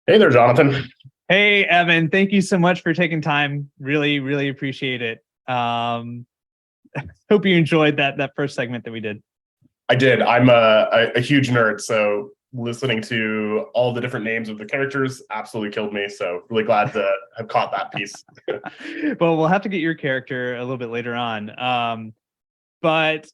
Hey there, Jonathan. Hey, Evan, thank you so much for taking time. Really, really appreciate it. Hope you enjoyed that first segment that we did. I did. I'm a huge nerd, so listening to all the different names of the characters absolutely killed me. So really glad to have caught that piece. Well, we'll have to get your character a little bit later on. But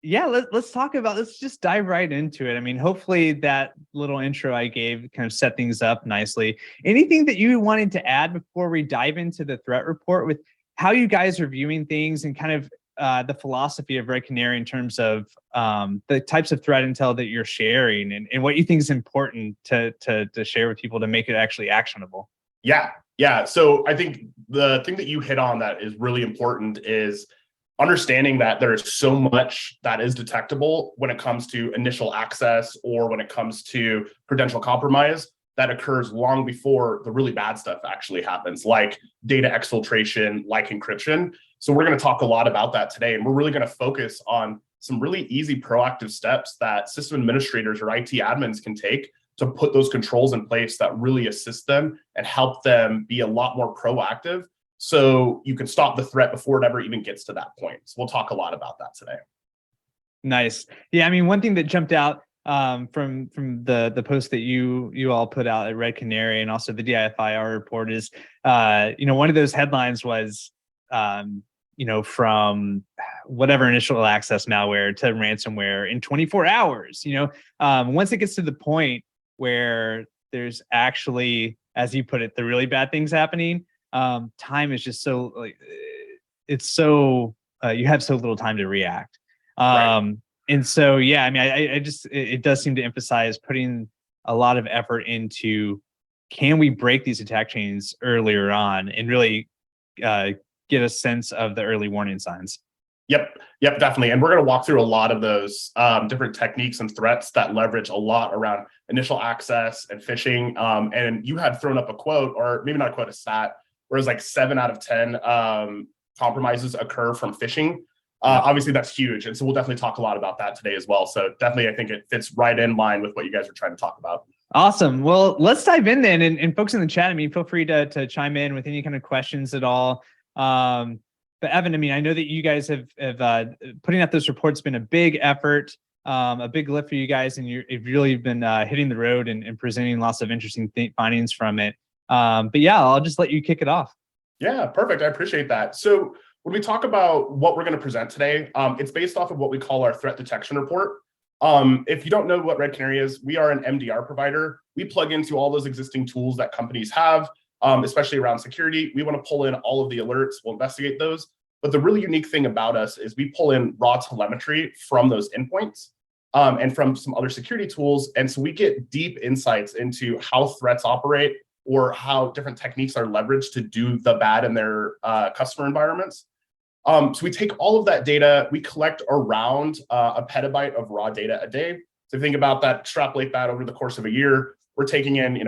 yeah, let's just dive right into it. I mean, hopefully that little intro I gave kind of set things up nicely. Anything that you wanted to add before we dive into the threat report with how you guys are viewing things and kind of the philosophy of Red Canary in terms of the types of threat intel that you're sharing and what you think is important to share with people to make it actually actionable? Yeah. So I think the thing that you hit on that is really important is understanding that there is so much that is detectable when it comes to initial access or when it comes to credential compromise that occurs long before the really bad stuff actually happens, like data exfiltration, like encryption. So we're going to talk a lot about that today, and we're really going to focus on some really easy proactive steps that system administrators or IT admins can take to put those controls in place that really assist them and help them be a lot more proactive so you can stop the threat before it ever even gets to that point. So we'll talk a lot about that today. Nice. Yeah, I mean, one thing that jumped out from the post that you all put out at Red Canary and also the DIFIR report is, one of those headlines was, from whatever initial access malware to ransomware in 24 hours. Once it gets to the point where there's actually, as you put it, the really bad things happening, time is just so like it's so you have so little time to react. Right. And so, yeah, I mean, I just, it does seem to emphasize putting a lot of effort into, can we break these attack chains earlier on and really get a sense of the early warning signs? Yep, definitely. And we're going to walk through a lot of those different techniques and threats that leverage a lot around initial access and phishing. And you had thrown up a quote, or maybe not a quote, a stat, where it's like 7 out of 10 compromises occur from phishing. Obviously, that's huge. And so we'll definitely talk a lot about that today as well. So definitely, I think it fits right in line with what you guys are trying to talk about. Awesome. Well, let's dive in then. And folks in the chat, I mean, feel free to chime in with any kind of questions at all. But Evan, I mean, I know that you guys have putting out this report's been a big effort, a big lift for you guys, and you've really been hitting the road and presenting lots of interesting findings from it. But yeah, I'll just let you kick it off. Yeah, perfect. I appreciate that. So when we talk about what we're going to present today, it's based off of what we call our threat detection report. If you don't know what Red Canary is, we are an MDR provider. We plug into all those existing tools that companies have, especially around security. We want to pull in all of the alerts. We'll investigate those. But the really unique thing about us is we pull in raw telemetry from those endpoints and from some other security tools. And so we get deep insights into how threats operate or how different techniques are leveraged to do the bad in their customer environments. So we take all of that data, we collect around a petabyte of raw data a day. So think about that, extrapolate that over the course of a year, we're taking in,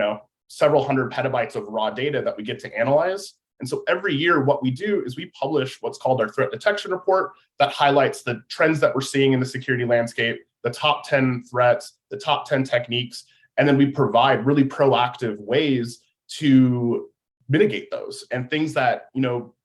several hundred petabytes of raw data that we get to analyze. And so every year, what we do is we publish what's called our threat detection report that highlights the trends that we're seeing in the security landscape, the top 10 threats, the top 10 techniques, and then we provide really proactive ways to mitigate those and things that,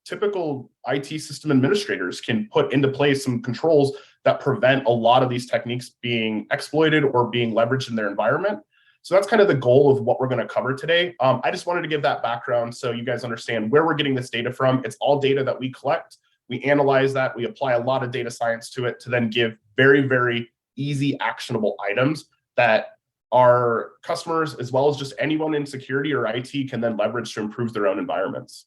typical IT system administrators can put into place some controls that prevent a lot of these techniques being exploited or being leveraged in their environment. So that's kind of the goal of what we're going to cover today. I just wanted to give that background so you guys understand where we're getting this data from. It's all data that we collect. We analyze that. We apply a lot of data science to it to then give very, very easy, actionable items that our customers, as well as just anyone in security or IT, can then leverage to improve their own environments.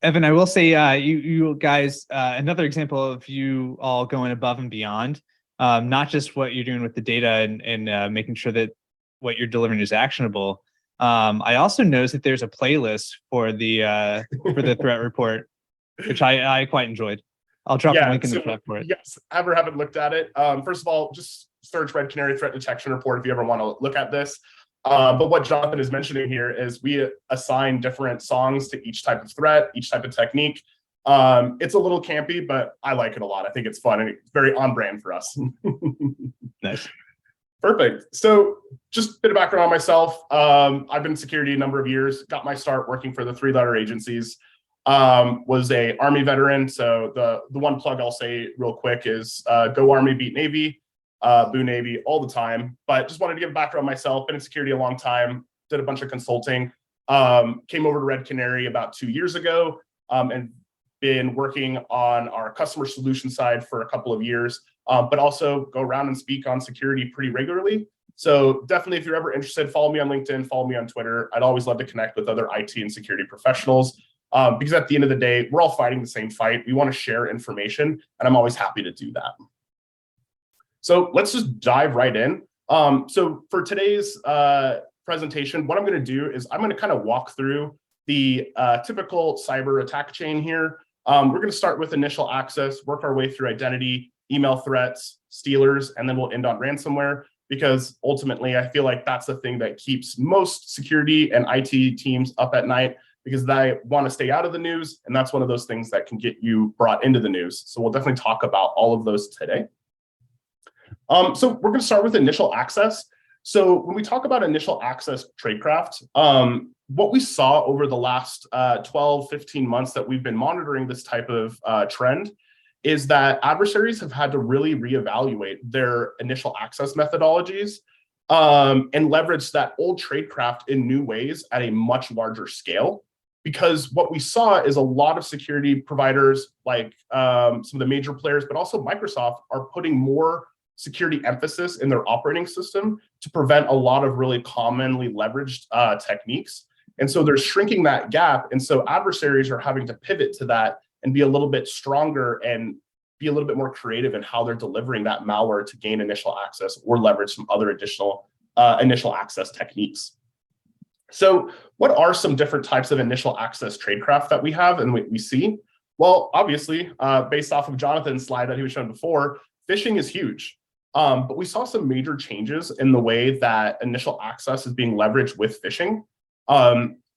Evan, I will say, you guys, another example of you all going above and beyond, not just what you're doing with the data and making sure that what you're delivering is actionable. I also noticed that there's a playlist for the threat report, which I quite enjoyed. I'll drop a link in the chat for it. Yes, ever haven't looked at it. First of all, just search Red Canary Threat Detection Report if you ever want to look at this. But what Jonathan is mentioning here is we assign different songs to each type of threat, each type of technique. It's a little campy, but I like it a lot. I think it's fun and it's very on brand for us. Nice. Perfect. So just a bit of background on myself. I've been in security a number of years, got my start working for the 3-letter agencies, was a Army veteran. So the one plug I'll say real quick is go Army, beat Navy, boo Navy all the time. But just wanted to give a background on myself, been in security a long time, did a bunch of consulting, came over to Red Canary about 2 years ago, and been working on our customer solution side for a couple of years. But also go around and speak on security pretty regularly. So definitely, if you're ever interested, follow me on LinkedIn, follow me on Twitter. I'd always love to connect with other IT and security professionals, because at the end of the day, we're all fighting the same fight. We want to share information, and I'm always happy to do that. So let's just dive right in. So for today's presentation, what I'm going to do is I'm going to kind of walk through the typical cyber attack chain here. We're going to start with initial access, work our way through identity, email threats, stealers, and then we'll end on ransomware, because ultimately I feel like that's the thing that keeps most security and IT teams up at night, because they want to stay out of the news, and that's one of those things that can get you brought into the news. So we'll definitely talk about all of those today. So we're going to start with initial access. So when we talk about initial access tradecraft, what we saw over the last 12, 15 months that we've been monitoring this type of trend is that adversaries have had to really reevaluate their initial access methodologies, and leverage that old tradecraft in new ways at a much larger scale. Because what we saw is a lot of security providers, like some of the major players, but also Microsoft, are putting more security emphasis in their operating system to prevent a lot of really commonly leveraged techniques. And so they're shrinking that gap. And so adversaries are having to pivot to that and be a little bit stronger and be a little bit more creative in how they're delivering that malware to gain initial access or leverage some other additional initial access techniques. So what are some different types of initial access tradecraft that we have and we see? Well, obviously, based off of Jonathan's slide that he was showing before, phishing is huge. But we saw some major changes in the way that initial access is being leveraged with phishing.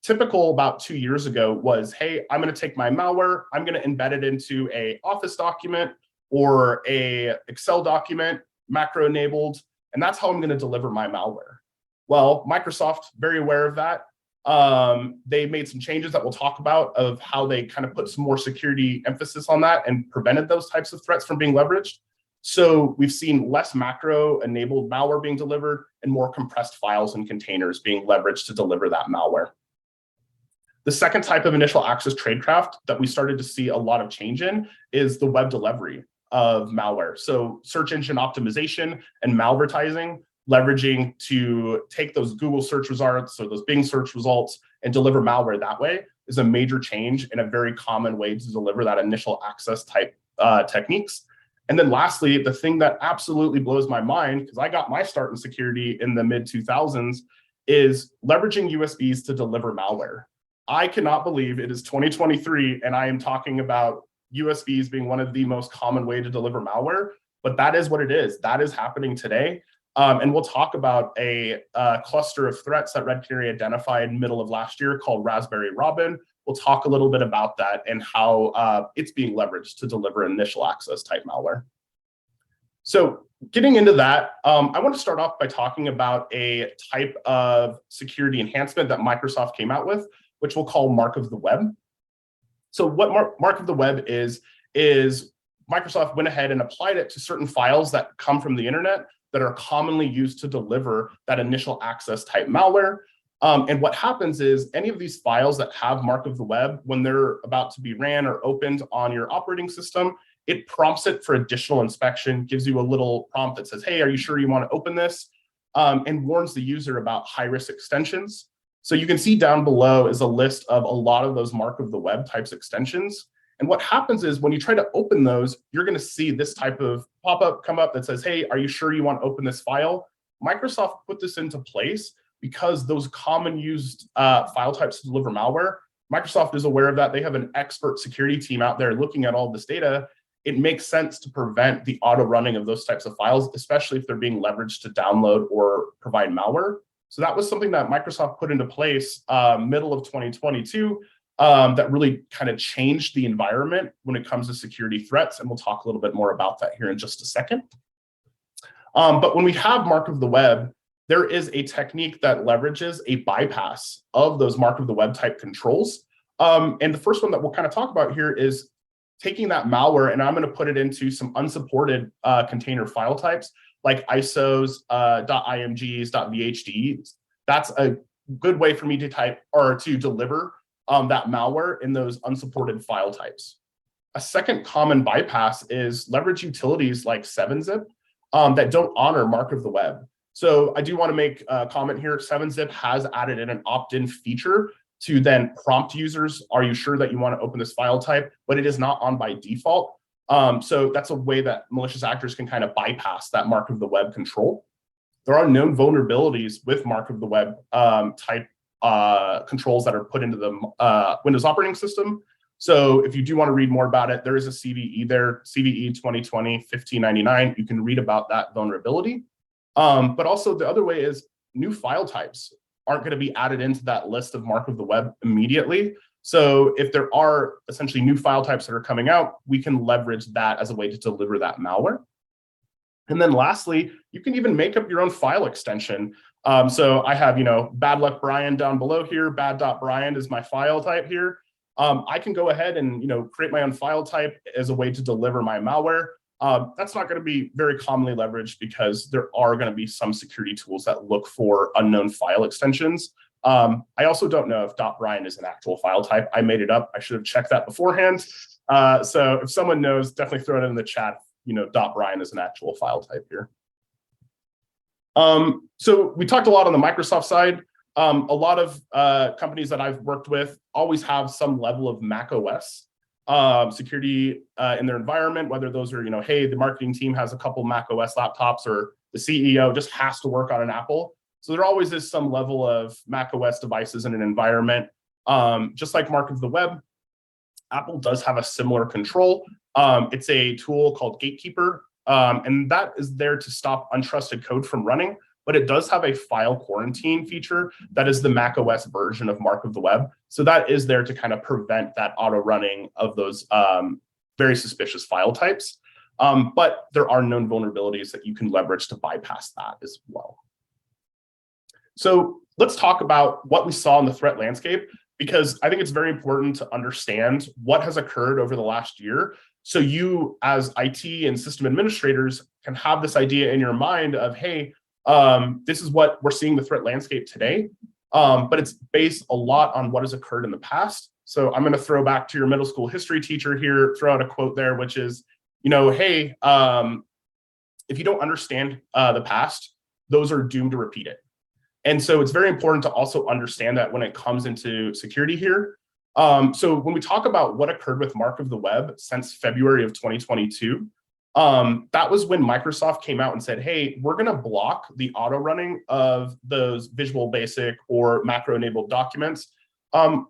Typical about 2 years ago was, hey, I'm going to take my malware, I'm going to embed it into a Office document or a Excel document, macro enabled, and that's how I'm going to deliver my malware. Well, Microsoft, very aware of that. They made some changes that we'll talk about of how they kind of put some more security emphasis on that and prevented those types of threats from being leveraged. So we've seen less macro enabled malware being delivered and more compressed files and containers being leveraged to deliver that malware. The second type of initial access tradecraft that we started to see a lot of change in is the web delivery of malware. So search engine optimization and malvertising, leveraging to take those Google search results or those Bing search results and deliver malware that way is a major change and a very common way to deliver that initial access type techniques. And then lastly, the thing that absolutely blows my mind, because I got my start in security in the mid 2000s, is leveraging USBs to deliver malware. I cannot believe it is 2023 and I am talking about USBs being one of the most common way to deliver malware, but that is what it is. That is happening today. And we'll talk about a cluster of threats that Red Canary identified middle of last year called Raspberry Robin. We'll talk a little bit about that and how it's being leveraged to deliver initial access type malware. So getting into that, I want to start off by talking about a type of security enhancement that Microsoft came out with, which we'll call Mark of the Web. So what Mark of the Web is Microsoft went ahead and applied it to certain files that come from the internet that are commonly used to deliver that initial access type malware. And what happens is any of these files that have Mark of the Web, when they're about to be ran or opened on your operating system, it prompts it for additional inspection, gives you a little prompt that says, hey, are you sure you want to open this? And warns the user about high-risk extensions. So you can see down below is a list of a lot of those Mark of the Web types extensions. And what happens is when you try to open those, you're going to see this type of pop-up come up that says, hey, are you sure you want to open this file? Microsoft put this into place because those common used file types to deliver malware, Microsoft is aware of that. They have an expert security team out there looking at all this data. It makes sense to prevent the auto running of those types of files, especially if they're being leveraged to download or provide malware. So that was something that Microsoft put into place middle of 2022 that really kind of changed the environment when it comes to security threats. And we'll talk a little bit more about that here in just a second. But when we have mark of the web, there is a technique that leverages a bypass of those mark of the web type controls. And the first one that we'll kind of talk about here is taking that malware, and I'm going to put it into some unsupported container file types like ISOs, .imgs, .vhds. That's a good way for me to type or to deliver that malware in those unsupported file types. A second common bypass is leverage utilities like 7-zip that don't honor mark of the web. So I do want to make a comment here. 7-zip has added in an opt-in feature to then prompt users, are you sure that you want to open this file type? But it is not on by default. So that's a way that malicious actors can kind of bypass that mark of the web control. There are known vulnerabilities with mark of the web type controls that are put into the Windows operating system. So if you do want to read more about it, there is a CVE there, CVE 2020-1599. You can read about that vulnerability. But also the other way is new file types aren't going to be added into that list of mark of the web immediately. So if there are essentially new file types that are coming out, we can leverage that as a way to deliver that malware. And then lastly, you can even make up your own file extension. So I have, bad luck Brian down below here. Bad.Brian is my file type here. I can go ahead and, create my own file type as a way to deliver my malware. That's not going to be very commonly leveraged because there are going to be some security tools that look for unknown file extensions. I also don't know if .Brian is an actual file type. I made it up. I should have checked that beforehand. So if someone knows, definitely throw it in the chat. .Brian is an actual file type here. So we talked a lot on the Microsoft side. A lot of companies that I've worked with always have some level of Mac OS security in their environment, whether those are, hey, the marketing team has a couple Mac OS laptops, or the CEO just has to work on an Apple. So there always is some level of Mac OS devices in an environment. Just like mark of the web, Apple does have a similar control. It's a tool called Gatekeeper, and that is there to stop untrusted code from running. But it does have a file quarantine feature that is the Mac OS version of mark of the web. So that is there to kind of prevent that auto running of those very suspicious file types. But there are known vulnerabilities that you can leverage to bypass that as well. So let's talk about what we saw in the threat landscape, because I think it's very important to understand what has occurred over the last year. So you as IT and system administrators can have this idea in your mind of, hey, this is what we're seeing the threat landscape today, but it's based a lot on what has occurred in the past. So I'm going to throw back to your middle school history teacher here, throw out a quote there, which is, hey, if you don't understand the past, those are doomed to repeat it. And so it's very important to also understand that when it comes into security here. So when we talk about what occurred with mark of the web since February of 2022, that was when Microsoft came out and said, hey, we're going to block the auto running of those Visual Basic or macro enabled documents,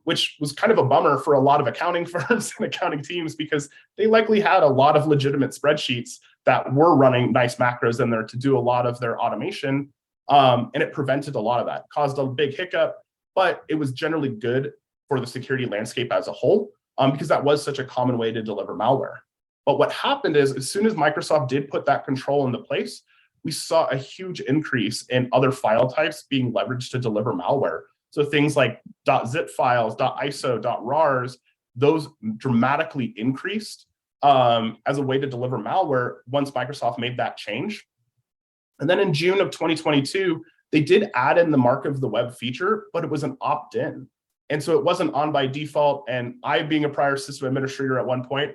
which was kind of a bummer for a lot of accounting firms and accounting teams, because they likely had a lot of legitimate spreadsheets that were running nice macros in there to do a lot of their automation. And it prevented a lot of that, caused a big hiccup, but it was generally good for the security landscape as a whole, because that was such a common way to deliver malware. But what happened is, as soon as Microsoft did put that control into place, we saw a huge increase in other file types being leveraged to deliver malware. So things like .zip files, .iso, .rars, those dramatically increased as a way to deliver malware once Microsoft made that change. And then in June of 2022, they did add in the mark of the web feature, but it was an opt-in. And so it wasn't on by default. And I, being a prior system administrator at one point,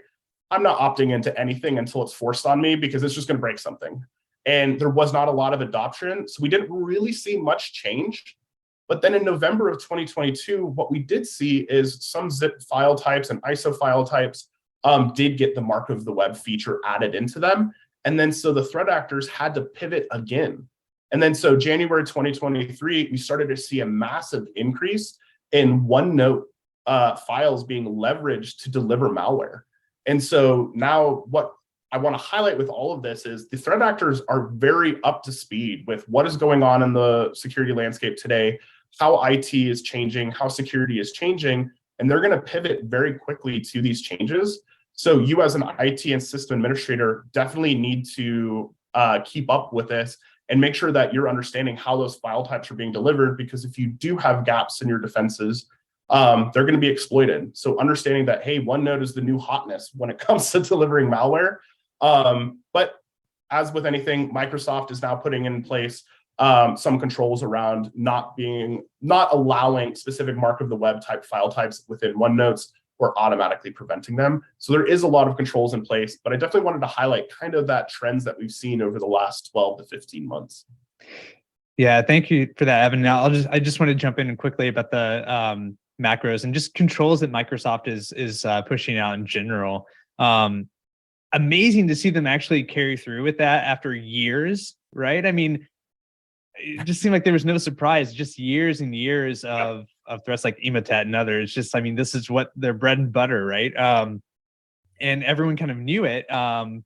I'm not opting into anything until it's forced on me, because it's just going to break something. And there was not a lot of adoption. So we didn't really see much change. But then in November of 2022, what we did see is some zip file types and ISO file types did get the mark of the web feature added into them. And then so the threat actors had to pivot again. And then so January 2023, we started to see a massive increase in OneNote files being leveraged to deliver malware. And so now what I want to highlight with all of this is the threat actors are very up to speed with what is going on in the security landscape today, how IT is changing, how security is changing, and they're going to pivot very quickly to these changes. So you as an IT and system administrator definitely need to keep up with this and make sure that you're understanding how those file types are being delivered, because if you do have gaps in your defenses, they're going to be exploited. So understanding that, hey, OneNote is the new hotness when it comes to delivering malware. But as with anything, Microsoft is now putting in place some controls around not allowing specific mark of the web type file types within OneNotes or automatically preventing them. So there is a lot of controls in place, but I definitely wanted to highlight kind of that trends that we've seen over the last 12 to 15 months. Yeah, thank you for that, Evan. Now I just want to jump in quickly about the macros and just controls that Microsoft is pushing out in general. Amazing to see them actually carry through with that after years, right? I mean, it just seemed like there was no surprise, just years and years of threats like Emotet and others. Just, I mean, this is what their bread and butter, right? And everyone kind of knew it. And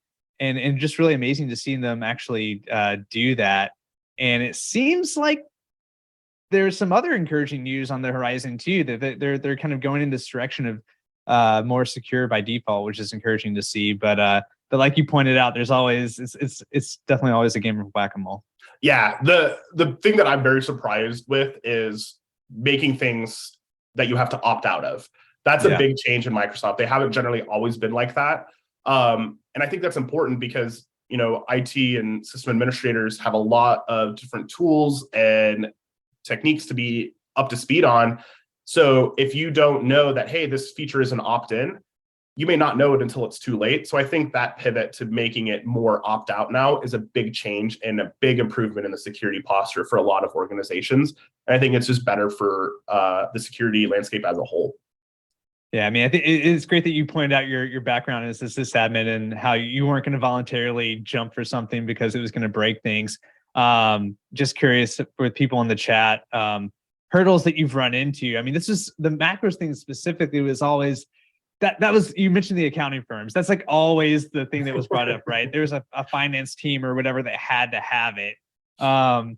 just really amazing to see them actually do that. And it seems like there's some other encouraging news on the horizon too, that they're kind of going in this direction of more secure by default, which is encouraging to see. But like you pointed out, there's always it's definitely always a game of whack-a-mole. Yeah, the thing that I'm very surprised with is making things that you have to opt out of. That's a big change in Microsoft. They haven't generally always been like that. And I think that's important because, you know, IT and system administrators have a lot of different tools and techniques to be up to speed on. So if you don't know that, hey, this feature is an opt-in, you may not know it until it's too late. So I think that pivot to making it more opt-out now is a big change and a big improvement in the security posture for a lot of organizations. And I think it's just better for the security landscape as a whole. Yeah, I mean, I think it's great that you pointed out your background as a sysadmin and how you weren't going to voluntarily jump for something because it was going to break things. Just curious with people in the chat, hurdles that you've run into. I mean, this is the macros thing specifically was always that was, you mentioned the accounting firms. That's like always the thing that was brought up, right? There's a finance team or whatever that had to have it. But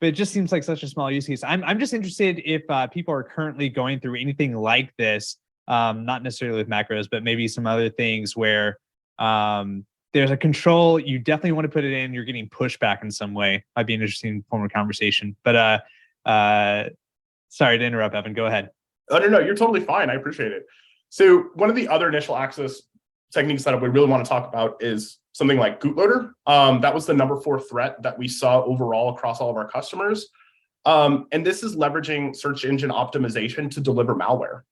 it just seems like such a small use case. I'm just interested if people are currently going through anything like this, not necessarily with macros, but maybe some other things where there's a control, you definitely want to put it in, you're getting pushback in some way. Might be an interesting form of conversation. But sorry to interrupt, Evan. Go ahead. Oh, no, you're totally fine. I appreciate it. So one of the other initial access techniques that we really want to talk about is something like Gootloader. That was the #4 threat that we saw overall across all of our customers. And this is leveraging search engine optimization to deliver malware.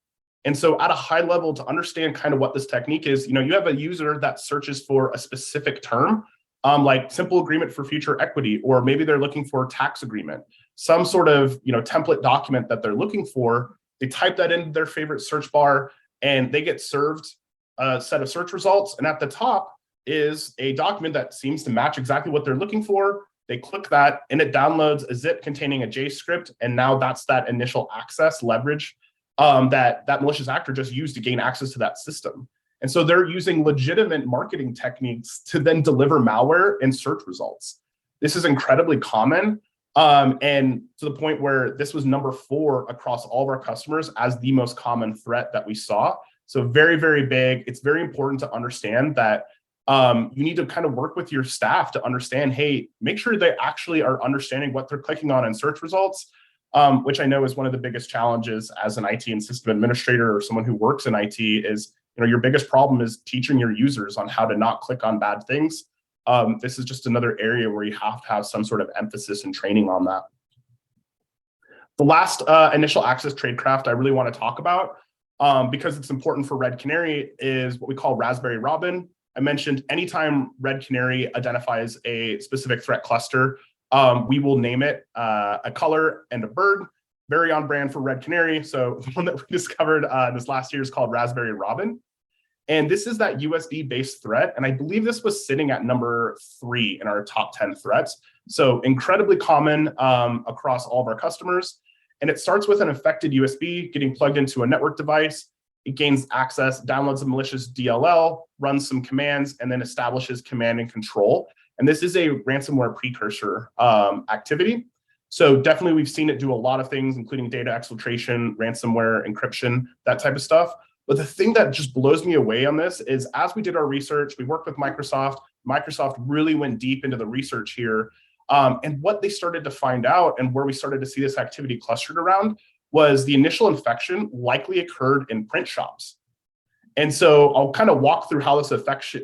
And so at a high level, to understand kind of what this technique is, you know, you have a user that searches for a specific term, like simple agreement for future equity, or maybe they're looking for tax agreement, some sort of, you know, template document that they're looking for. They type that into their favorite search bar and they get served a set of search results. And at the top is a document that seems to match exactly what they're looking for. They click that and it downloads a zip containing a JScript. And now that's that initial access leverage that malicious actor just used to gain access to that system. And so they're using legitimate marketing techniques to then deliver malware and search results. This is incredibly common. And to the point where this was #4 across all of our customers as the most common threat that we saw. So very, very big. It's very important to understand that you need to kind of work with your staff to understand, hey, make sure they actually are understanding what they're clicking on in search results, which I know is one of the biggest challenges as an IT and system administrator or someone who works in IT is, you know, your biggest problem is teaching your users on how to not click on bad things. This is just another area where you have to have some sort of emphasis and training on that. The last initial access tradecraft I really want to talk about, because it's important for Red Canary, is what we call Raspberry Robin. I mentioned anytime Red Canary identifies a specific threat cluster, we will name it a color and a bird, very on brand for Red Canary. So the one that we discovered this last year is called Raspberry Robin. And this is that USB-based threat. And I believe this was sitting at #3 in our top 10 threats. So incredibly common across all of our customers. And it starts with an affected USB getting plugged into a network device. It gains access, downloads a malicious DLL, runs some commands, and then establishes command and control. And this is a ransomware precursor activity. So definitely we've seen it do a lot of things, including data exfiltration, ransomware, encryption, that type of stuff. But the thing that just blows me away on this is as we did our research, we worked with Microsoft, Microsoft really went deep into the research here. And what they started to find out and where we started to see this activity clustered around was the initial infection likely occurred in print shops. And so I'll kind of walk through how this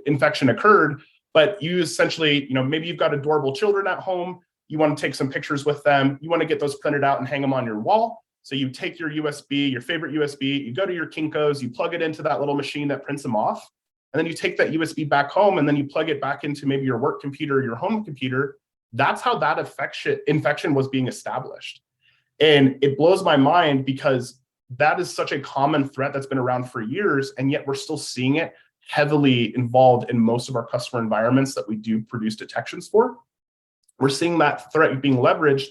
infection occurred, but you essentially, maybe you've got adorable children at home, you want to take some pictures with them, you want to get those printed out and hang them on your wall. So you take your USB, your favorite USB, you go to your Kinko's, you plug it into that little machine that prints them off, and then you take that USB back home and then you plug it back into maybe your work computer or your home computer. That's how that infection was being established. And it blows my mind because that is such a common threat that's been around for years, and yet we're still seeing it heavily involved in most of our customer environments that we do produce detections for. We're seeing that threat being leveraged.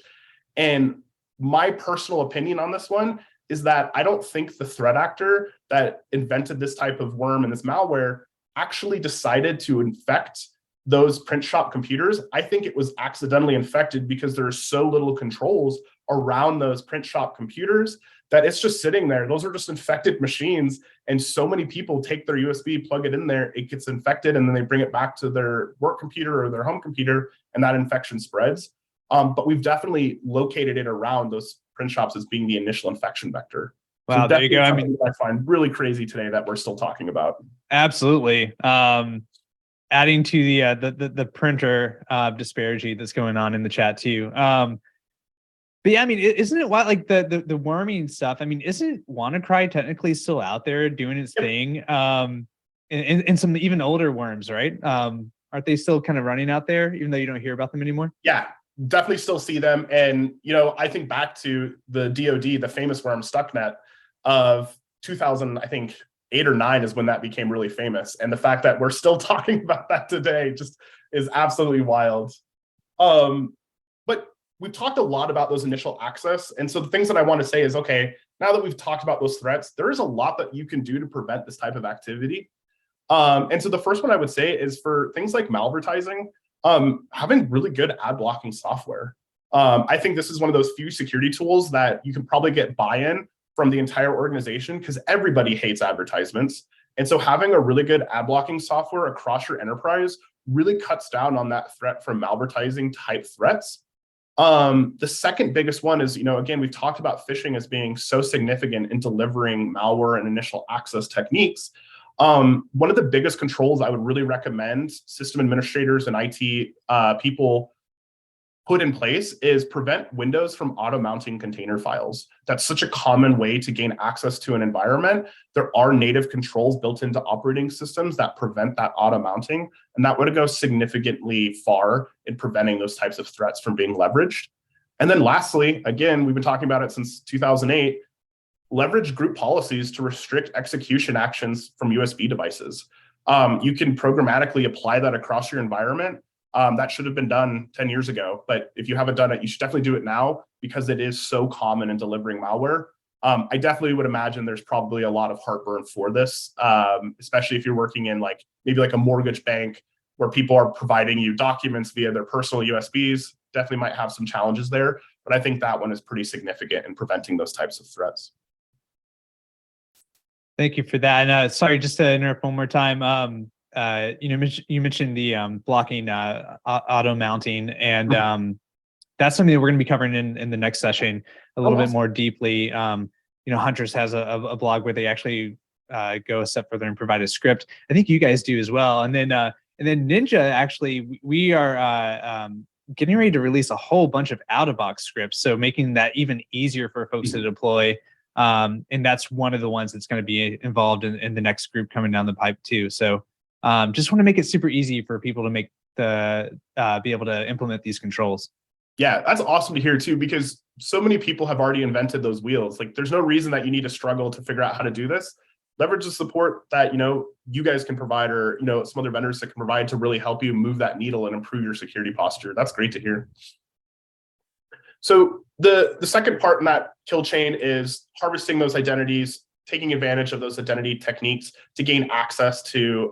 And my personal opinion on this one is that I don't think the threat actor that invented this type of worm and this malware actually decided to infect those print shop computers. I think it was accidentally infected because there's so little controls around those print shop computers that it's just sitting there. Those are just infected machines. And so many people take their USB, plug it in there, it gets infected, and then they bring it back to their work computer or their home computer, and that infection spreads. But we've definitely located it around those print shops as being the initial infection vector. Wow, so there you go. I mean, I find really crazy today that we're still talking about. Absolutely. Adding to the printer disparity that's going on in the chat too. But yeah, I mean, isn't it wild? Like the worming stuff. I mean, isn't WannaCry technically still out there doing its thing? And some even older worms, right? Aren't they still kind of running out there, even though you don't hear about them anymore? Yeah, definitely still see them. And I think back to the DoD, the famous worm StuckNet of 2000, I think 8 or 9 is when that became really famous. And the fact that we're still talking about that today just is absolutely wild. But we've talked a lot about those initial access. And so the things that I want to say is, okay, now that we've talked about those threats, there is a lot that you can do to prevent this type of activity. And so the first one I would say is for things like malvertising, having really good ad blocking software. I think this is one of those few security tools that you can probably get buy-in from the entire organization because everybody hates advertisements. And so having a really good ad blocking software across your enterprise really cuts down on that threat from malvertising type threats. The second biggest one is, again, we've talked about phishing as being so significant in delivering malware and initial access techniques. One of the biggest controls I would really recommend system administrators and IT people put in place is prevent Windows from auto-mounting container files. That's such a common way to gain access to an environment. There are native controls built into operating systems that prevent that auto-mounting, and that would go significantly far in preventing those types of threats from being leveraged. And then lastly, again, we've been talking about it since 2008, leverage group policies to restrict execution actions from USB devices. You can programmatically apply that across your environment. That should have been done 10 years ago, but if you haven't done it, you should definitely do it now because it is so common in delivering malware. I definitely would imagine there's probably a lot of heartburn for this, especially if you're working in maybe a mortgage bank where people are providing you documents via their personal USBs. Definitely might have some challenges there, but I think that one is pretty significant in preventing those types of threats. Thank you for that. And sorry, just to interrupt one more time. You mentioned the blocking auto mounting, and that's something that we're going to be covering in the next session a little bit more deeply. Hunters has a blog where they actually go a step further and provide a script. I think you guys do as well. And then Ninja, actually, we are getting ready to release a whole bunch of out-of-box scripts, so making that even easier for folks to deploy. And that's one of the ones that's going to be involved in the next group coming down the pipe too. So just want to make it super easy for people to be able to implement these controls. Yeah, that's awesome to hear too, because so many people have already invented those wheels. There's no reason that you need to struggle to figure out how to do this. Leverage the support that you guys can provide, or some other vendors that can provide to really help you move that needle and improve your security posture. That's great to hear. So the second part in that kill chain is harvesting those identities, taking advantage of those identity techniques to gain access to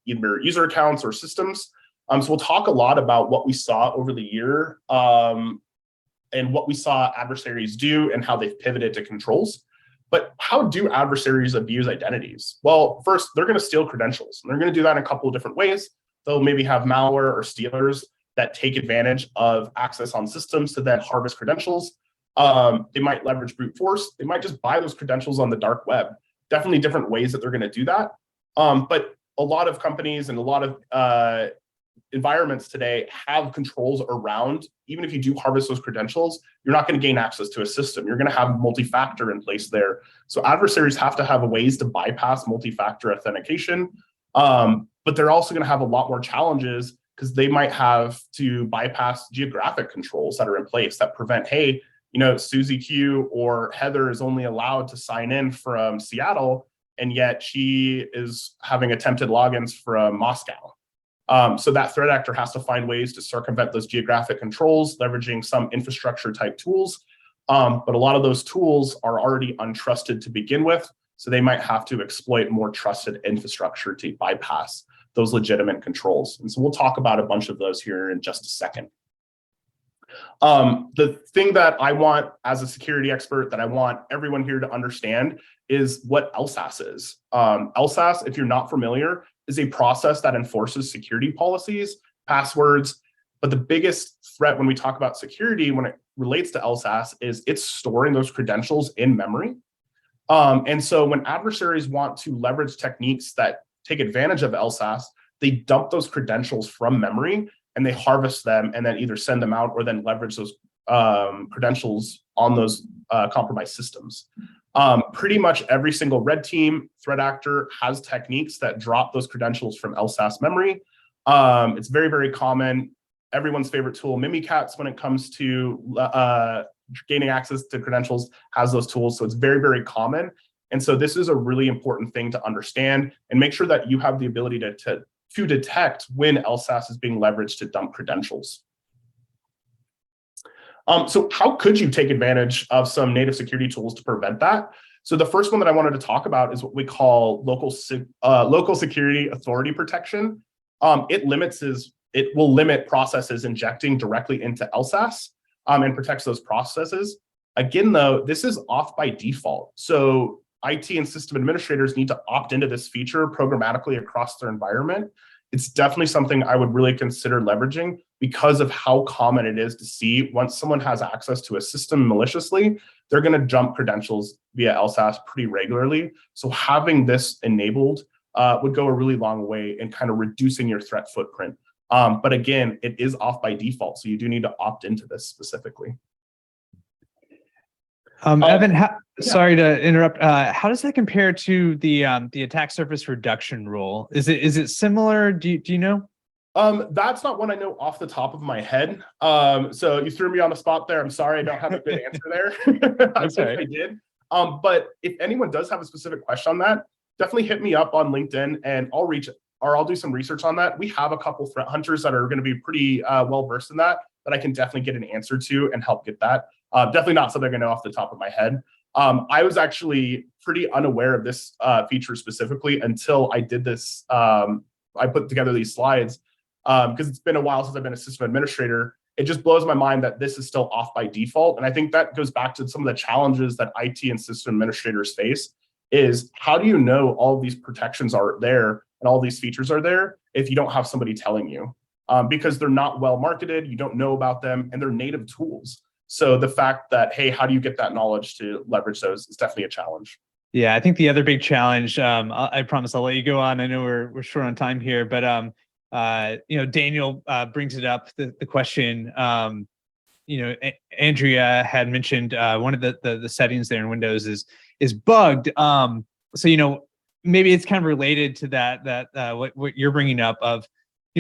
either user accounts or systems. So we'll talk a lot about what we saw over the year and what we saw adversaries do and how they've pivoted to controls. But how do adversaries abuse identities? Well, first, they're going to steal credentials. And they're going to do that in a couple of different ways. they'll maybe have malware or stealers that take advantage of access on systems to then harvest credentials. They might leverage brute force. They might just buy those credentials on the dark web. Definitely different ways that they're going to do that. But a lot of companies and a lot of environments today have controls around, even if you do harvest those credentials, you're not going to gain access to a system. You're going to have multi-factor in place there. So adversaries have to have ways to bypass multi-factor authentication. But they're also going to have a lot more challenges because they might have to bypass geographic controls that are in place that prevent, hey, you know, Susie Q or Heather is only allowed to sign in from Seattle, and yet she is having attempted logins from Moscow. So that threat actor has to find ways to circumvent those geographic controls, leveraging some infrastructure type tools. But a lot of those tools are already untrusted to begin with. So they might have to exploit more trusted infrastructure to bypass those legitimate controls. And so we'll talk about a bunch of those here in just a second. The thing that I want as a security expert, that I want everyone here to understand, is what LSAS is. LSAS, if you're not familiar, is a process that enforces security policies, passwords. But the biggest threat when we talk about security, when it relates to LSAS, is it's storing those credentials in memory. And so when adversaries want to leverage techniques that take advantage of LSAS, they dump those credentials from memory and they harvest them and then either send them out or then leverage those credentials on those compromised systems. Pretty much every single red team threat actor has techniques that drop those credentials from LSAS memory. It's very, very common. Everyone's favorite tool, Mimikatz, when it comes to gaining access to credentials, has those tools. So it's very, very common. And so this is a really important thing to understand and make sure that you have the ability to detect when LSAS is being leveraged to dump credentials. So how could you take advantage of some native security tools to prevent that? So the first one that I wanted to talk about is what we call local security authority protection. It will limit processes injecting directly into LSAS and protects those processes. Again, though, this is off by default. So IT and system administrators need to opt into this feature programmatically across their environment. It's definitely something I would really consider leveraging because of how common it is to see once someone has access to a system maliciously, they're going to jump credentials via LSAS pretty regularly. So having this enabled would go a really long way in kind of reducing your threat footprint. But again, it is off by default. So you do need to opt into this specifically. Evan, sorry to interrupt. How does that compare to the attack surface reduction rule? Is it similar? Do you know? That's not one I know off the top of my head. So you threw me on the spot there. I'm sorry, I don't have a good answer there. I wish I did. But if anyone does have a specific question on that, definitely hit me up on LinkedIn and I'll do some research on that. We have a couple threat hunters that are going to be pretty well versed in that I can definitely get an answer to and help get that. Definitely not something I know off the top of my head. I was actually pretty unaware of this feature specifically until I did this. I put together these slides because it's been a while since I've been a system administrator. It just blows my mind that this is still off by default. And I think that goes back to some of the challenges that IT and system administrators face is how do you know all of these protections are there and all these features are there if you don't have somebody telling you? Because they're not well marketed, you don't know about them, and they're native tools. So the fact that, hey, how do you get that knowledge to leverage those is definitely a challenge. Yeah, I think the other big challenge, I promise I'll let you go on. I know we're short on time here, but Daniel brings it up, the question, Andrea had mentioned one of the settings there in Windows is bugged. So, maybe it's kind of related to that what you're bringing up of,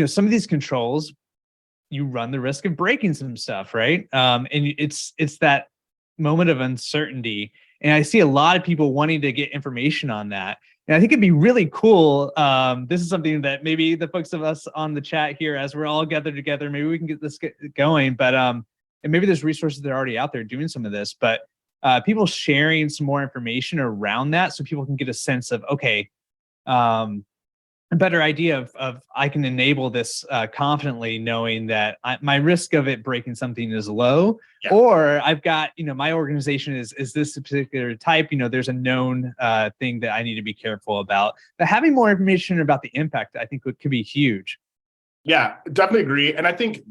some of these controls, you run the risk of breaking some stuff, right? And it's that moment of uncertainty. And I see a lot of people wanting to get information on that. And I think it'd be really cool. This is something that maybe the folks of us on the chat here, as we're all gathered together, maybe we can get this going. But and maybe there's resources that are already out there doing some of this, but people sharing some more information around that so people can get a sense of, okay, a better idea of I can enable this confidently, knowing that my risk of it breaking something is low, or I've got, my organization is this particular type, there's a known thing that I need to be careful about. But having more information about the impact, I think could be huge. Yeah, definitely agree. And I think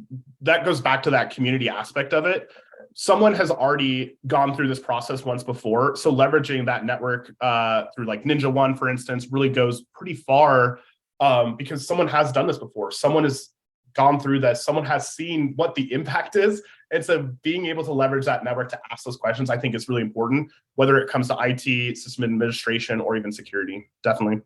that goes back to that community aspect of it. Someone has already gone through this process once before. So leveraging that network through like Ninja One, for instance, really goes pretty far because someone has done this before. Someone has gone through this. Someone has seen what the impact is. And so being able to leverage that network to ask those questions, I think is really important, whether it comes to IT, system administration, or even security, definitely.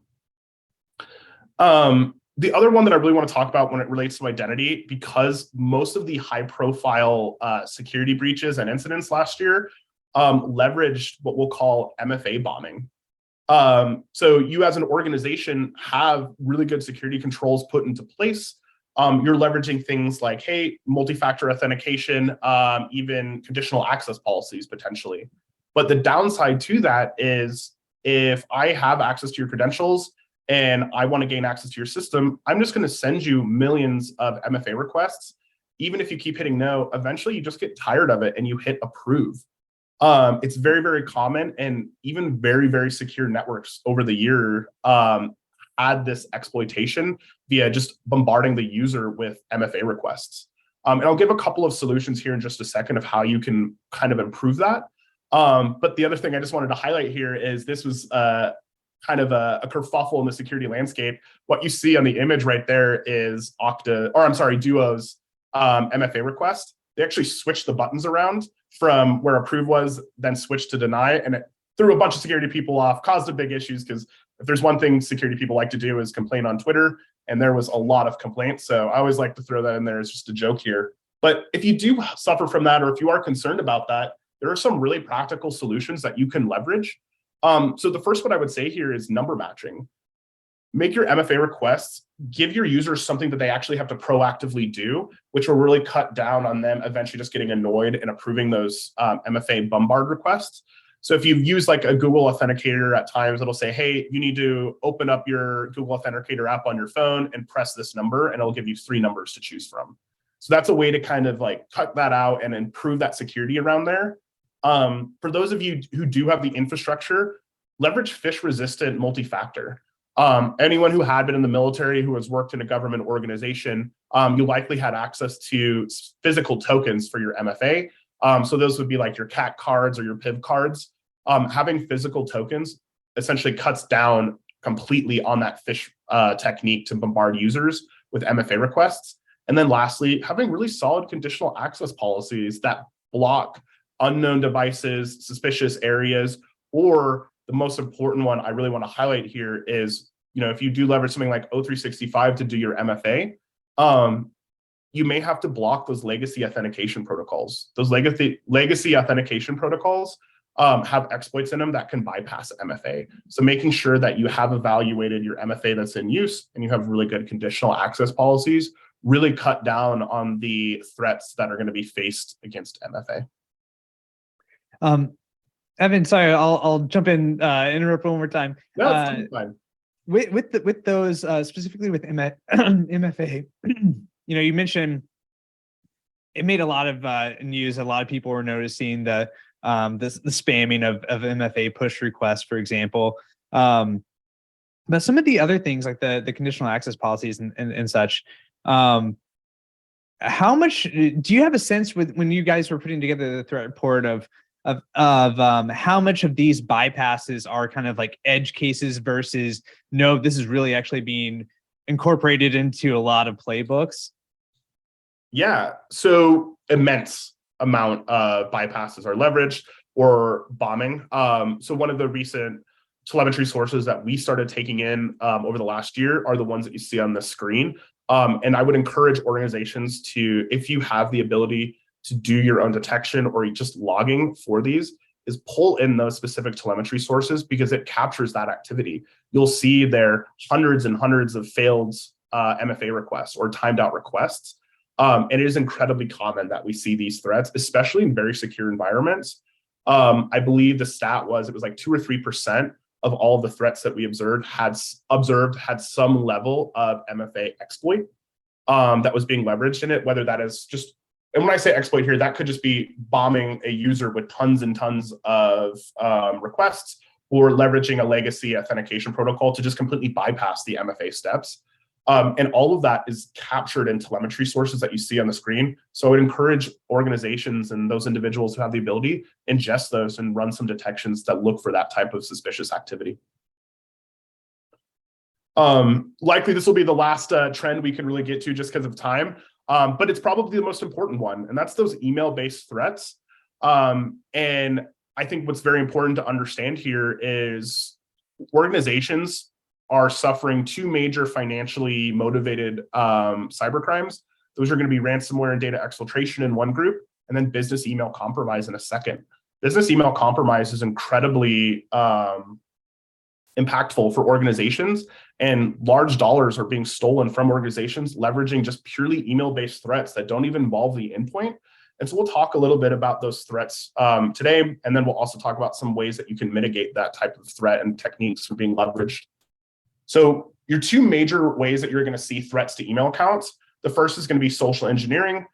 The other one that I really want to talk about when it relates to identity, because most of the high profile security breaches and incidents last year leveraged what we'll call MFA bombing. So you as an organization have really good security controls put into place. You're leveraging things like, hey, multi-factor authentication, even conditional access policies potentially. But the downside to that is if I have access to your credentials and I want to gain access to your system, I'm just going to send you millions of MFA requests. Even if you keep hitting no, eventually you just get tired of it and you hit approve. It's very, very common, and even very, very secure networks over the year had this exploitation via just bombarding the user with MFA requests. And I'll give a couple of solutions here in just a second of how you can kind of improve that. But the other thing I just wanted to highlight here is this was kind of a kerfuffle in the security landscape. What you see on the image right there is Duo's MFA request. They actually switched the buttons around from where approve was, then switched to deny, and it threw a bunch of security people off, caused a big issues, because if there's one thing security people like to do is complain on Twitter, and there was a lot of complaints. So I always like to throw that in there as just a joke here. But if you do suffer from that, or if you are concerned about that, there are some really practical solutions that you can leverage. So the first one I would say here is number matching. Make your MFA requests, give your users something that they actually have to proactively do, which will really cut down on them eventually just getting annoyed and approving those MFA bombard requests. So if you've used like a Google Authenticator, at times it'll say, hey, you need to open up your Google Authenticator app on your phone and press this number, and it'll give you 3 numbers to choose from. So that's a way to kind of like cut that out and improve that security around there. For those of you who do have the infrastructure, leverage phish-resistant multi-factor. Anyone who had been in the military, who has worked in a government organization, you likely had access to physical tokens for your MFA. So those would be like your CAT cards or your PIV cards. Having physical tokens essentially cuts down completely on that phish technique to bombard users with MFA requests. And then lastly, having really solid conditional access policies that block unknown devices, suspicious areas, or the most important one I really want to highlight here is, if you do leverage something like O365 to do your MFA, you may have to block those legacy authentication protocols. Those legacy authentication protocols have exploits in them that can bypass MFA. So making sure that you have evaluated your MFA that's in use and you have really good conditional access policies really cut down on the threats that are going to be faced against MFA. Evan, sorry, I'll jump in, interrupt one more time. No, it's fine. With those specifically with MFA, you mentioned it made a lot of news. A lot of people were noticing the spamming of MFA push requests, for example. But some of the other things like the conditional access policies and such. How much do you have a sense when you guys were putting together the threat report of how much of these bypasses are kind of like edge cases versus no, this is really actually being incorporated into a lot of playbooks? Yeah, so immense amount of bypasses are leveraged or bombing. So one of the recent telemetry sources that we started taking in over the last year are the ones that you see on the screen. And I would encourage organizations to, if you have the ability to do your own detection or just logging for these, is pull in those specific telemetry sources because it captures that activity. You'll see there hundreds and hundreds of failed MFA requests or timed out requests. And it is incredibly common that we see these threats, especially in very secure environments. I believe the stat was, it was like 2 or 3% of all of the threats that we observed had some level of MFA exploit that was being leveraged in it, whether that is just, and when I say exploit here, that could just be bombing a user with tons and tons of requests, or leveraging a legacy authentication protocol to just completely bypass the MFA steps. And all of that is captured in telemetry sources that you see on the screen. So I would encourage organizations and those individuals who have the ability, ingest those and run some detections that look for that type of suspicious activity. Likely this will be the last trend we can really get to just because of time, but it's probably the most important one, and that's those email-based threats. And I think what's very important to understand here is organizations are suffering two major financially motivated cybercrimes. Those are going to be ransomware and data exfiltration in one group, and then business email compromise in a second. Business email compromise is incredibly impactful for organizations, and large dollars are being stolen from organizations leveraging just purely email-based threats that don't even involve the endpoint. And so we'll talk a little bit about those threats today, and then we'll also talk about some ways that you can mitigate that type of threat and techniques for being leveraged. So your two major ways that you're going to see threats to email accounts, the first is going to be social engineering.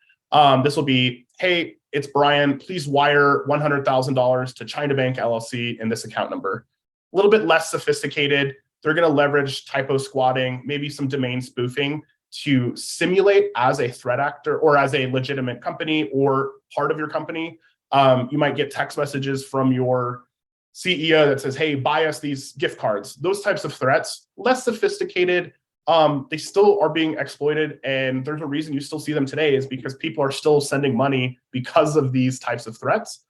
This will be, hey, it's Brian, please wire $100,000 to China Bank LLC in this account number. A little bit less sophisticated. They're going to leverage typo squatting, maybe some domain spoofing to simulate as a threat actor or as a legitimate company or part of your company. You might get text messages from your CEO that says, hey, buy us these gift cards. Those types of threats, less sophisticated. They still are being exploited. And there's a reason you still see them today is because people are still sending money because of these types of threats.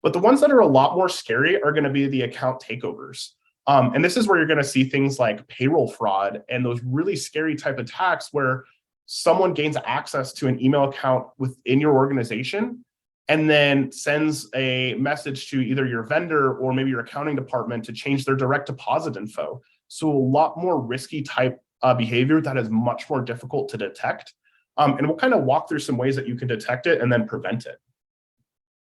But the ones that are a lot more scary are going to be the account takeovers. And this is where you're going to see things like payroll fraud and those really scary type attacks where someone gains access to an email account within your organization and then sends a message to either your vendor or maybe your accounting department to change their direct deposit info. So a lot more risky type behavior that is much more difficult to detect. And we'll kind of walk through some ways that you can detect it and then prevent it.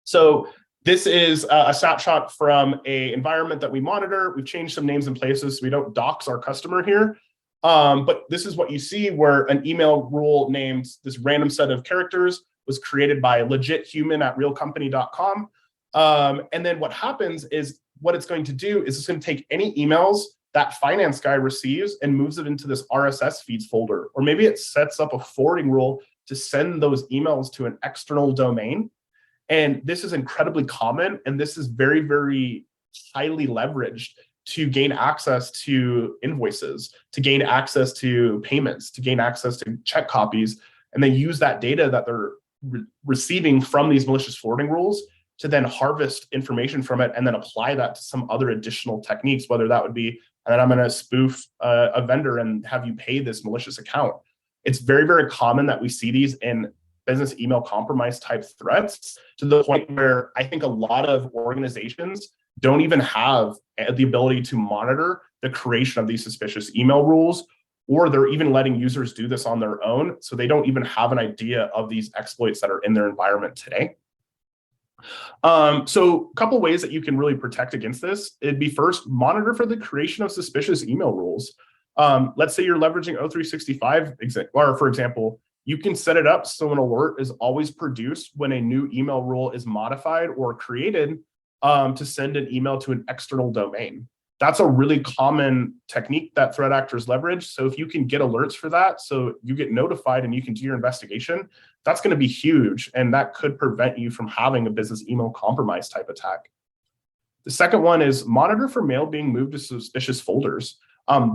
So this is a snapshot from an environment that we monitor. We've changed some names and places so we don't dox our customer here. But this is what you see where an email rule named this random set of characters was created by a legit human at realcompany.com. And then what happens is what it's going to do is it's going to take any emails that finance guy receives and moves it into this RSS feeds folder. Or maybe it sets up a forwarding rule to send those emails to an external domain. And this is incredibly common, and this is very, very highly leveraged to gain access to invoices, to gain access to payments, to gain access to check copies, and they use that data that they're receiving from these malicious forwarding rules to then harvest information from it and then apply that to some other additional techniques, whether that would be, and then I'm going to spoof a vendor and have you pay this malicious account. It's very, very common that we see these in business email compromise type threats to the point where I think a lot of organizations don't even have the ability to monitor the creation of these suspicious email rules, or they're even letting users do this on their own. So they don't even have an idea of these exploits that are in their environment today. So a couple ways that you can really protect against this. It'd be first, monitor for the creation of suspicious email rules. Let's say you're leveraging O365, or for example, you can set it up so an alert is always produced when a new email rule is modified or created to send an email to an external domain. That's a really common technique that threat actors leverage. So if you can get alerts for that, so you get notified and you can do your investigation, that's going to be huge. And that could prevent you from having a business email compromise type attack. The second one is monitor for mail being moved to suspicious folders.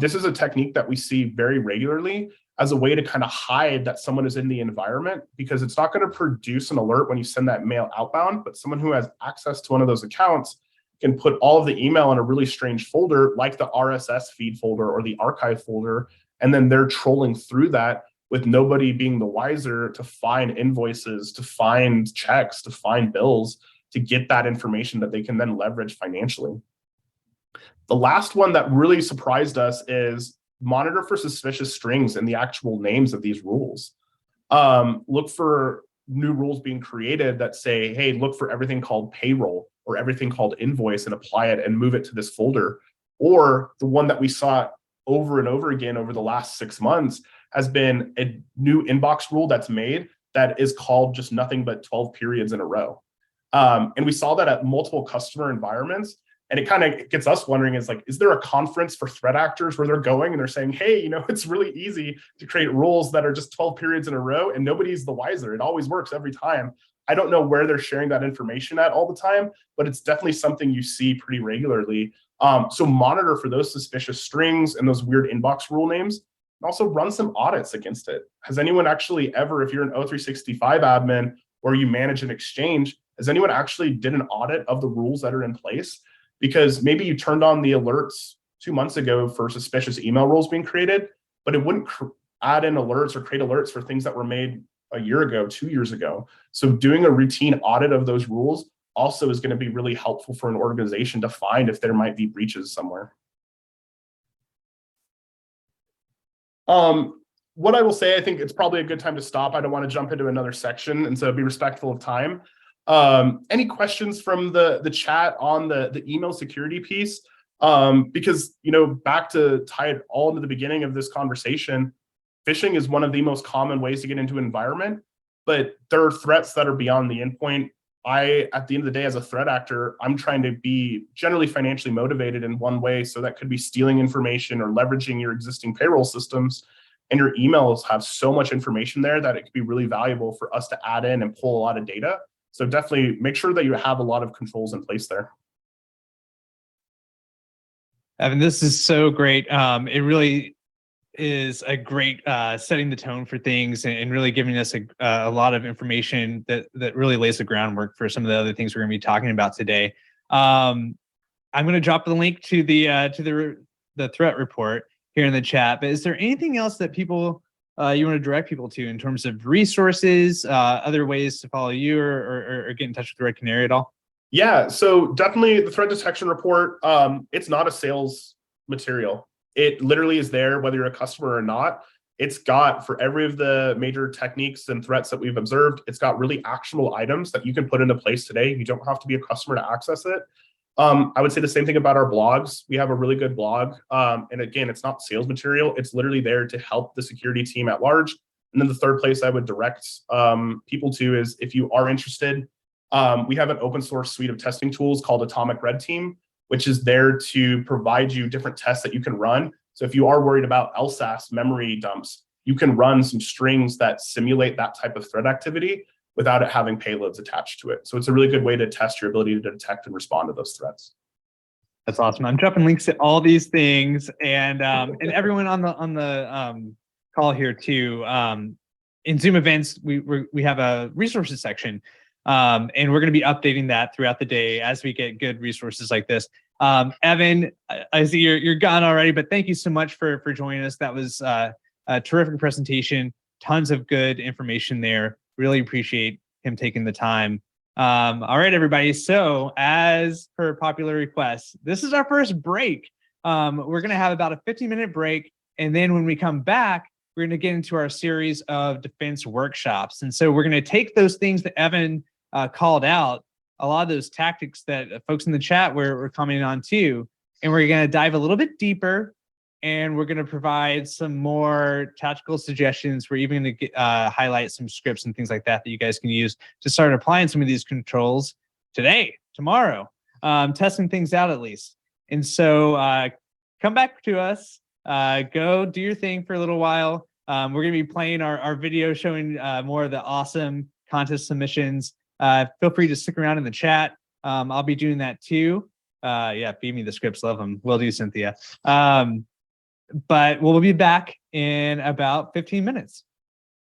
This is a technique that we see very regularly as a way to kind of hide that someone is in the environment, because it's not going to produce an alert when you send that mail outbound, but someone who has access to one of those accounts can put all of the email in a really strange folder like the RSS feed folder or the archive folder, and then they're trolling through that with nobody being the wiser to find invoices, to find checks, to find bills, to get that information that they can then leverage financially. The last one that really surprised us is monitor for suspicious strings in the actual names of these rules. Look for new rules being created that say, hey, look for everything called payroll or everything called invoice and apply it and move it to this folder. Or the one that we saw over and over again over the last 6 months has been a new inbox rule that's made that is called just nothing but 12 periods in a row. And we saw that at multiple customer environments. And it kind of gets us wondering is like, is there a conference for threat actors where they're going and they're saying, hey, it's really easy to create rules that are just 12 periods in a row and nobody's the wiser. It always works every time. I don't know where they're sharing that information at all the time, but it's definitely something you see pretty regularly. So monitor for those suspicious strings and those weird inbox rule names, and also run some audits against it. Has anyone actually ever, if you're an O365 admin or you manage an exchange, has anyone actually did an audit of the rules that are in place? Because maybe you turned on the alerts 2 months ago for suspicious email rules being created, but it wouldn't add in alerts or create alerts for things that were made a year ago, 2 years ago. So doing a routine audit of those rules also is going to be really helpful for an organization to find if there might be breaches somewhere. What I will say, I think it's probably a good time to stop. I don't want to jump into another section, and so be respectful of time. Any questions from the chat on the email security piece? Because, back to tie it all into the beginning of this conversation, phishing is one of the most common ways to get into an environment, but there are threats that are beyond the endpoint. At the end of the day, as a threat actor, I'm trying to be generally financially motivated in one way. So that could be stealing information or leveraging your existing payroll systems. And your emails have so much information there that it could be really valuable for us to add in and pull a lot of data. So definitely make sure that you have a lot of controls in place there. Evan, this is so great. It really is a great setting the tone for things and really giving us a lot of information that really lays the groundwork for some of the other things we're going to be talking about today. I'm going to drop the link to the threat report here in the chat. But is there anything else that people you want to direct people to in terms of resources, other ways to follow you or get in touch with Red Canary at all? Yeah, so definitely the threat detection report. It's not a sales material. It literally is there whether you're a customer or not. It's got, for every of the major techniques and threats that we've observed, it's got really actionable items that you can put into place today. You don't have to be a customer to access it. I would say the same thing about our blogs. We have a really good blog. And again, it's not sales material. It's literally there to help the security team at large. And then the third place I would direct people to is, if you are interested, we have an open source suite of testing tools called Atomic Red Team, which is there to provide you different tests that you can run. So if you are worried about LSAS memory dumps, you can run some strings that simulate that type of threat activity without it having payloads attached to it. So it's a really good way to test your ability to detect and respond to those threats. That's awesome. I'm dropping links to all these things, and everyone on the call here too. In Zoom events, we have a resources section. And we're going to be updating that throughout the day as we get good resources like this. Evan, I see you're gone already, but thank you so much for joining us. That was a terrific presentation. Tons of good information there. Really appreciate him taking the time. All right, everybody. So as per popular request, this is our first break. We're going to have about a 15-minute break. And then when we come back, we're going to get into our series of defense workshops. And so we're going to take those things that Evan called out, a lot of those tactics that folks in the chat were commenting on too, and we're going to dive a little bit deeper, and we're going to provide some more tactical suggestions. We're even going to highlight some scripts and things like that you guys can use to start applying some of these controls today, tomorrow, testing things out at least. And so come back to us, go do your thing for a little while. We're going to be playing our video showing more of the awesome contest submissions. Feel free to stick around in the chat. I'll be doing that too. Yeah, feed me the scripts. Love them. Will do, Cynthia. But we'll be back in about 15 minutes.